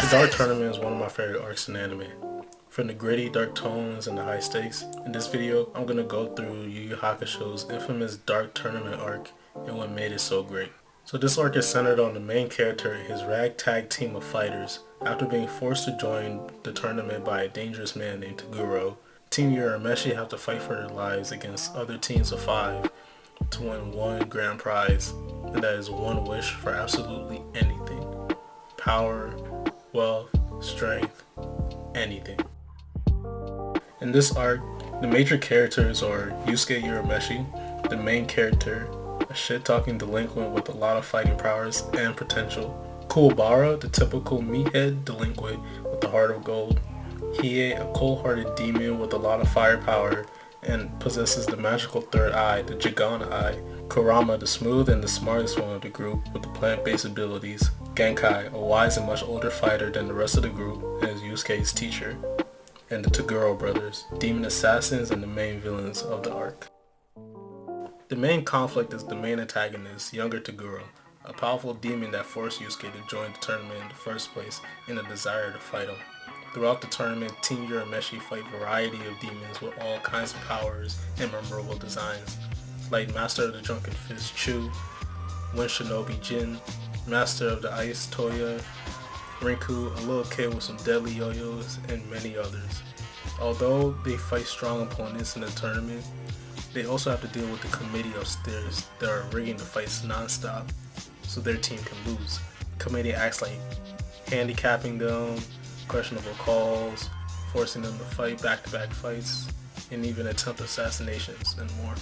The Dark Tournament is one of my favorite arcs in anime. From the gritty, dark tones and the high stakes, in this video I'm going to go through Yu Yu Hakusho's infamous Dark Tournament arc and what made it so great. So this arc is centered on the main character and his ragtag team of fighters. After being forced to join the tournament by a dangerous man named Toguro, Team Urameshi have to fight for their lives against other teams of 5 to win one grand prize, and that is one wish for absolutely anything. Power, wealth, strength, anything. In this arc, the major characters are Yusuke Urameshi, the main character, a shit-talking delinquent with a lot of fighting prowess and potential. Kuwabara, the typical meathead delinquent with the heart of gold. Hiei, a cold-hearted demon with a lot of firepower and possesses the magical third eye, the Jigana eye. Kurama, the smooth and the smartest one of the group with the plant-based abilities. Genkai, a wise and much older fighter than the rest of the group and is Yusuke's teacher. And the Toguro brothers, demon assassins and the main villains of the arc. The main conflict is the main antagonist, younger Toguro, a powerful demon that forced Yusuke to join the tournament in the first place in a desire to fight him. Throughout the tournament, Team Urameshi fight a variety of demons with all kinds of powers and memorable designs, like Master of the Drunken Fist Chu, Wind Shinobi Jin, Master of the Ice Toya, Rinku, a little kid with some deadly yo-yos, and many others. Although they fight strong opponents in the tournament, they also have to deal with the committee upstairs that are rigging the fights non-stop so their team can lose. The committee acts like handicapping them, questionable calls, forcing them to fight back-to-back fights, and even attempt assassinations and more.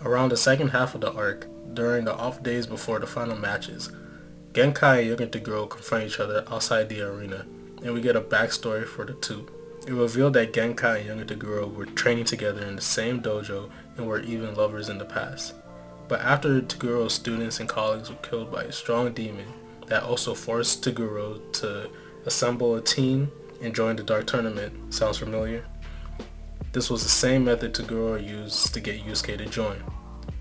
Around the second half of the arc, during the off days before the final matches, Genkai and younger Toguro confront each other outside the arena, and we get a backstory for the two. It revealed that Genkai and younger Toguro were training together in the same dojo and were even lovers in the past. But after Toguro's students and colleagues were killed by a strong demon that also forced Toguro to assemble a team and join the Dark Tournament. Sounds familiar? This was the same method Toguro used to get Yusuke to join.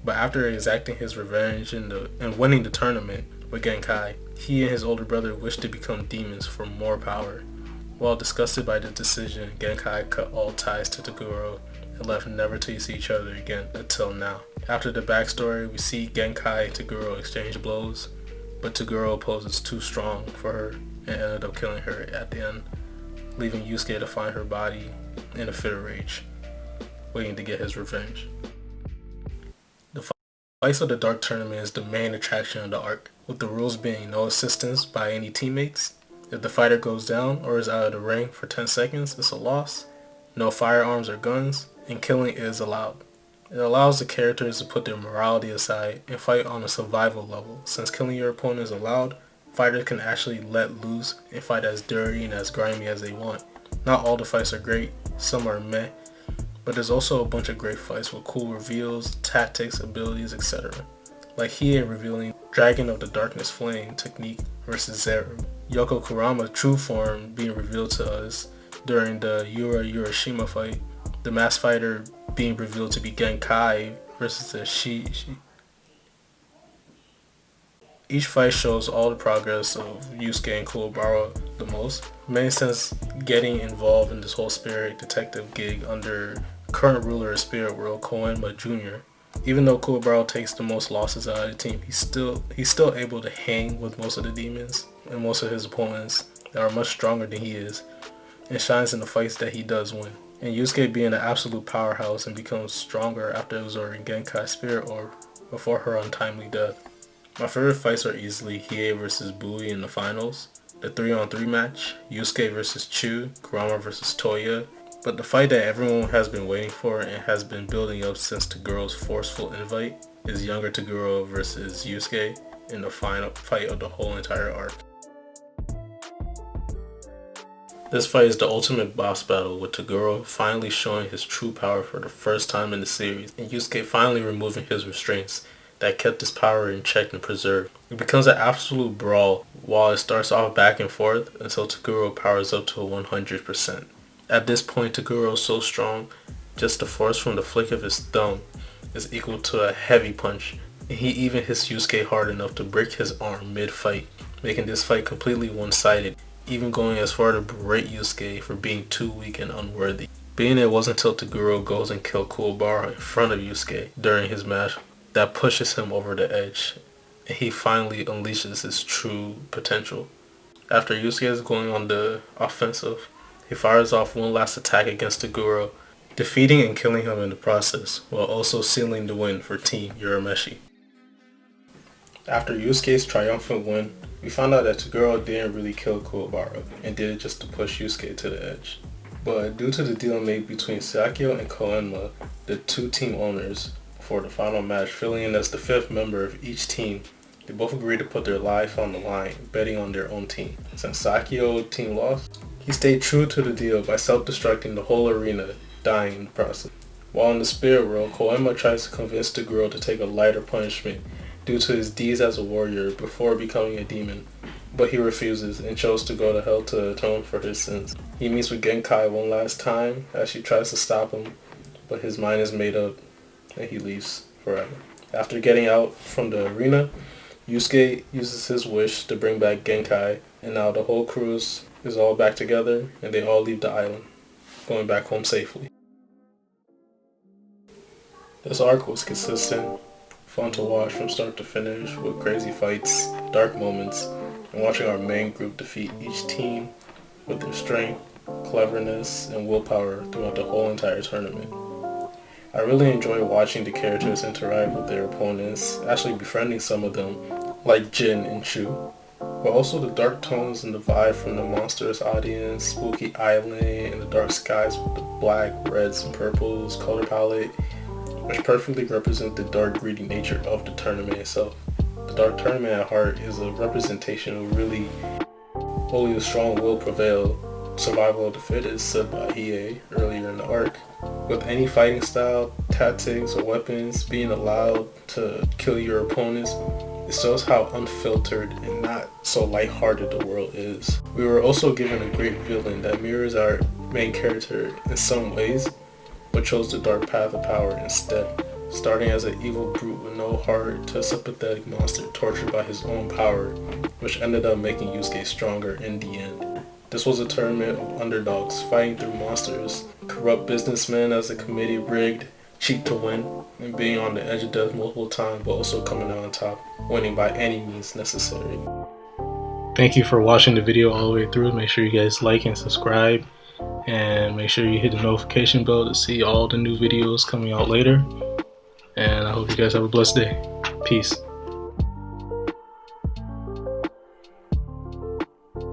But after exacting his revenge and winning the tournament with Genkai, he and his older brother wished to become demons for more power. While disgusted by the decision, Genkai cut all ties to Toguro and left never to see each other again until now. After the backstory, we see Genkai and Toguro exchange blows, but Toguro poses too strong for her and ended up killing her at the end, leaving Yusuke to find her body in a fit of rage, waiting to get his revenge. The fights of the Dark Tournament is the main attraction of the arc, with the rules being no assistance by any teammates. If the fighter goes down or is out of the ring for 10 seconds, it's a loss. No firearms or guns, and killing is allowed. It allows the characters to put their morality aside and fight on a survival level. Since killing your opponent is allowed, fighters can actually let loose and fight as dirty and as grimy as they want. Not all the fights are great, some are meh, but there's also a bunch of great fights with cool reveals, tactics, abilities, etc. Like here revealing Dragon of the Darkness Flame technique versus Zero. Yoko Kurama true form being revealed to us during the Urashima fight. The masked fighter being revealed to be Genkai versus the Shi. Each fight shows all the progress of Yusuke and Kuwabara the most. Made sense getting involved in this whole spirit detective gig under current ruler of Spirit World, Koenma Jr. Even though Kuwabara takes the most losses out of the team, he's still able to hang with most of the demons and most of his opponents that are much stronger than he is, and shines in the fights that he does win. And Yusuke being an absolute powerhouse and becomes stronger after absorbing Genkai's spirit orb before her untimely death. My favorite fights are easily Hiei vs Bui in the finals, the 3-on-3 match, Yusuke vs Chu, Kurama vs Toya, but the fight that everyone has been waiting for and has been building up since Toguro's forceful invite is younger Toguro vs Yusuke in the final fight of the whole entire arc. This fight is the ultimate boss battle, with Toguro finally showing his true power for the first time in the series, and Yusuke finally removing his restraints that kept his power in check and preserved. It becomes an absolute brawl, while it starts off back and forth until Toguro powers up to 100%. At this point, Toguro is so strong, just the force from the flick of his thumb is equal to a heavy punch, and he even hits Yusuke hard enough to break his arm mid-fight, making this fight completely one-sided. even going as far to berate Yusuke for being too weak and unworthy. Being it wasn't until Toguro goes and kills Kuwabara in front of Yusuke during his match that pushes him over the edge, and he finally unleashes his true potential. After Yusuke is going on the offensive, he fires off one last attack against Toguro, defeating and killing him in the process, while also sealing the win for Team Urameshi. After Yusuke's triumphant win, we found out that Toguro didn't really kill Kuwabara and did it just to push Yusuke to the edge. But due to the deal made between Sakyo and Koenma, the two team owners, for the final match, filling in as the fifth member of each team, they both agreed to put their life on the line, betting on their own team. Since Sakyo's team lost, he stayed true to the deal by self-destructing the whole arena, dying in the process. While in the spirit world, Koenma tries to convince the girl to take a lighter punishment due to his deeds as a warrior before becoming a demon, but he refuses and chose to go to hell to atone for his sins. He meets with Genkai one last time as she tries to stop him, but his mind is made up and he leaves forever. After getting out from the arena, Yusuke uses his wish to bring back Genkai, and now the whole crew is all back together and they all leave the island, going back home safely. This arc was consistent, fun to watch from start to finish with crazy fights, dark moments, and watching our main group defeat each team with their strength, cleverness, and willpower throughout the whole entire tournament. I really enjoy watching the characters interact with their opponents, actually befriending some of them, like Jin and Chu, but also the dark tones and the vibe from the monstrous audience, spooky island, and the dark skies with the black, reds, and purples color palette, which perfectly represent the dark, greedy nature of the tournament itself. The dark tournament at heart is a representation of really only a strong will prevail, survival of the fittest, said by Hiei earlier in the arc. With any fighting style, tactics, or weapons being allowed to kill your opponents, it shows how unfiltered and not so lighthearted the world is. We were also given a great villain that mirrors our main character in some ways, but chose the dark path of power instead, starting as an evil brute with no heart to a sympathetic monster tortured by his own power, which ended up making Yusuke stronger in the end. This was a tournament of underdogs fighting through monsters, corrupt businessmen as the committee rigged, cheat to win, and being on the edge of death multiple times but also coming out on top, winning by any means necessary. Thank you for watching the video all the way through. Make sure you guys like and subscribe, and make sure you hit the notification bell to see all the new videos coming out later. And I hope you guys have a blessed day. Peace.